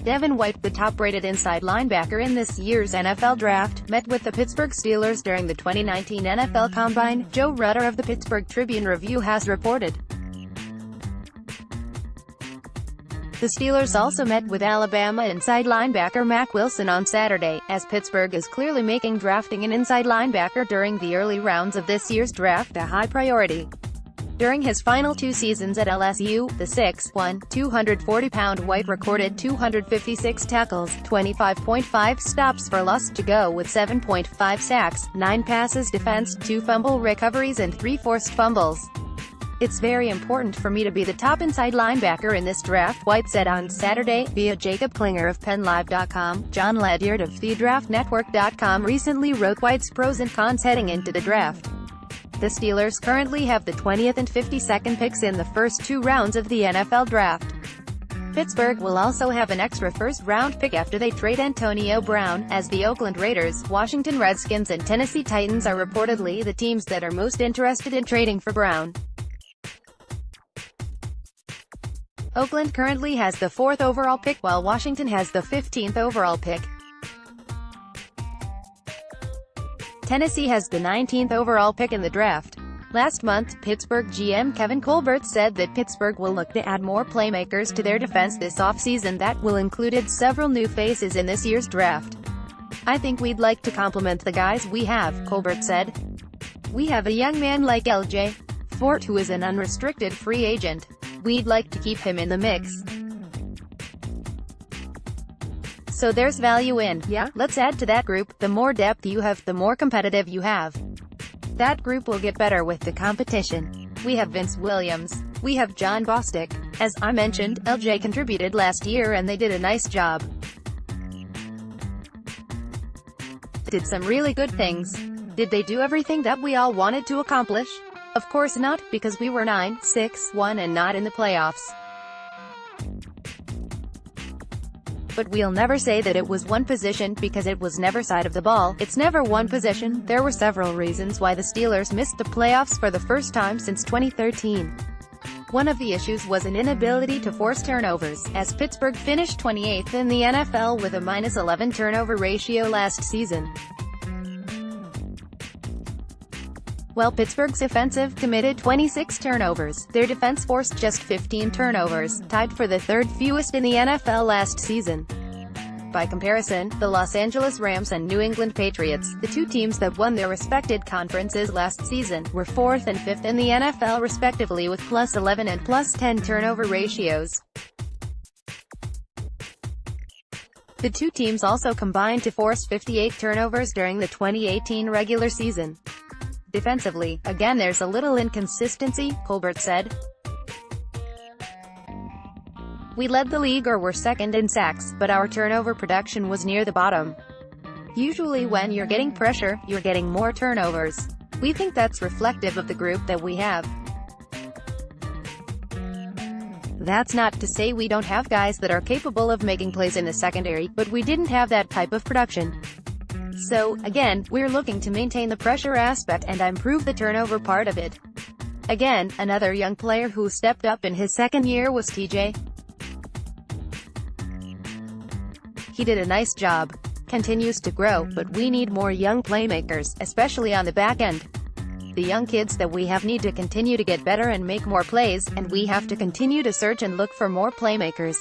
Devin White, the top-rated inside linebacker in this year's NFL Draft, met with the Pittsburgh Steelers during the 2019 NFL Combine, Joe Rutter of the Pittsburgh Tribune-Review has reported. The Steelers also met with Alabama inside linebacker Mack Wilson on Saturday, as Pittsburgh is clearly making drafting an inside linebacker during the early rounds of this year's draft a high priority. During his final 2 seasons at LSU, the 6'1", 240-pound White recorded 256 tackles, 25.5 stops for loss to go with 7.5 sacks, 9 passes defensed, 2 fumble recoveries and 3 forced fumbles. "It's very important for me to be the top inside linebacker in this draft," White said on Saturday, via Jacob Klinger of PennLive.com. John Ledyard of TheDraftNetwork.com recently wrote White's pros and cons heading into the draft. The Steelers currently have the 20th and 52nd picks in the first 2 rounds of the NFL Draft. Pittsburgh will also have an extra first-round pick after they trade Antonio Brown, as the Oakland Raiders, Washington Redskins and Tennessee Titans are reportedly the teams that are most interested in trading for Brown. Oakland currently has the 4th overall pick, while Washington has the 15th overall pick. Tennessee has the 19th overall pick in the draft. Last month, Pittsburgh GM Kevin Colbert said that Pittsburgh will look to add more playmakers to their defense this offseason that will include several new faces in this year's draft. "I think we'd like to complement the guys we have," Colbert said. "We have a young man like LJ Fort who is an unrestricted free agent. We'd like to keep him in the mix. So there's value in, yeah, let's add to that group. The more depth you have, the more competitive you have. That group will get better with the competition. We have Vince Williams. We have John Bostic. As I mentioned, LJ contributed last year and they did a nice job. Did some really good things. Did they do everything that we all wanted to accomplish? Of course not, because we were 9-6-1 and not in the playoffs. But we'll never say that it was one position, because it was never side of the ball. It's never one position. There were several reasons why the Steelers missed the playoffs for the first time since 2013. One of the issues was an inability to force turnovers, as Pittsburgh finished 28th in the NFL with a -11 turnover ratio last season. While Pittsburgh's offensive committed 26 turnovers, their defense forced just 15 turnovers, tied for the 3rd fewest in the NFL last season. By comparison, the Los Angeles Rams and New England Patriots, the 2 teams that won their respected conferences last season, were 4th and 5th in the NFL respectively with +11 and +10 turnover ratios. The 2 teams also combined to force 58 turnovers during the 2018 regular season. Defensively, again there's a little inconsistency, Colbert said. We led the league or were second in sacks, but our turnover production was near the bottom. Usually when you're getting pressure, you're getting more turnovers. We think that's reflective of the group that we have. That's not to say we don't have guys that are capable of making plays in the secondary, but we didn't have that type of production. So, again, we're looking to maintain the pressure aspect and improve the turnover part of it. Again, another young player who stepped up in his 2nd year was TJ. He did a nice job. Continues to grow, but we need more young playmakers, especially on the back end. The young kids that we have need to continue to get better and make more plays, and we have to continue to search and look for more playmakers.